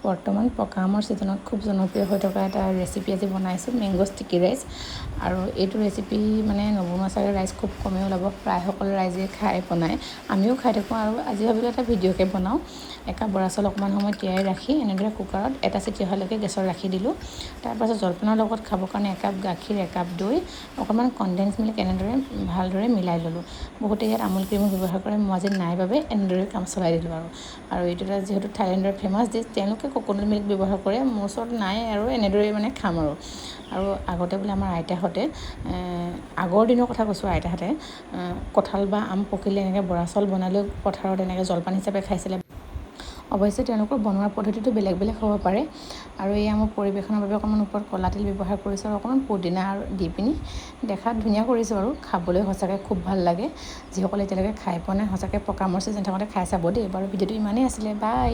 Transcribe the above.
বৰ্তমান পকা আমৰ ছিজনত খুব জনপ্ৰিয় হৈ থকা এটা ৰেচিপি আজি বনাইছোঁ, মেংগ' ষ্টিকি ৰাইচ। আৰু এইটো ৰেচিপি মানে নবনোৱা চাগে ৰাইচ খুব কমেই ওলাব, প্ৰায় সকলো ৰাইজে খাই বনায়, আমিও খাই থাকোঁ। আৰু আজি ভাবিলোঁ এটা ভিডিঅ'কে বনাওঁ। একাপ বৰা চাউল অকণমান সময় তিয়াই ৰাখি এনেদৰে কুকাৰত এটা চিটি অহালৈকে গেছত ৰাখি দিলোঁ। তাৰপাছত জলপানৰ লগত খাবৰ কাৰণে একাপ গাখীৰ, একাপ দৈ, অকণমান কনডেন্স মিল্ক এনেদৰে ভালদৰে মিলাই ল'লোঁ। বহুতে ইয়াত আমুল ক্ৰীমো ব্যৱহাৰ কৰে, মই আজি নাই বাবে এনেদৰে কাম চলাই দিলোঁ। আৰু এইটো এটা যিহেতু থাইলেণ্ডৰ ফেমাছ ডিছ, তেওঁলোকে কোকোনাট মিল্ক ব্যৱহাৰ কৰে, মোৰ ওচৰত নাই আৰু এনেদৰেই মানে খাম আৰু আগতে বোলে আমাৰ আইতাহঁতে, আগৰ দিনৰ কথা কৈছোঁ, আইতাহঁতে কঁঠাল বা আম পকিলে এনেকৈ বৰা চাউল বনাই লৈ পথাৰত এনেকৈ জলপান হিচাপে খাইছিলে। অৱশ্যে তেওঁলোকৰ বনোৱাৰ পদ্ধতিটো বেলেগ বেলেগ হ'ব পাৰে। আৰু এই আমৰ পৰিৱেশনৰ বাবে অকণমান ওপৰত ক'লা তেল ব্যৱহাৰ কৰিছোঁ আৰু অকণমান পুদিনা দি পিনি দেখাত ধুনীয়া কৰিছোঁ। আৰু খাবলৈ সঁচাকৈ খুব ভাল লাগে। যিসকলে এতিয়ালৈকে খাই পোৱা নাই, সঁচাকৈ পকা আমৰ ছিজন থাকোঁতে খাই চাব দেই। বাৰু ভিডিঅ'টো ইমানেই আছিলে, বাই।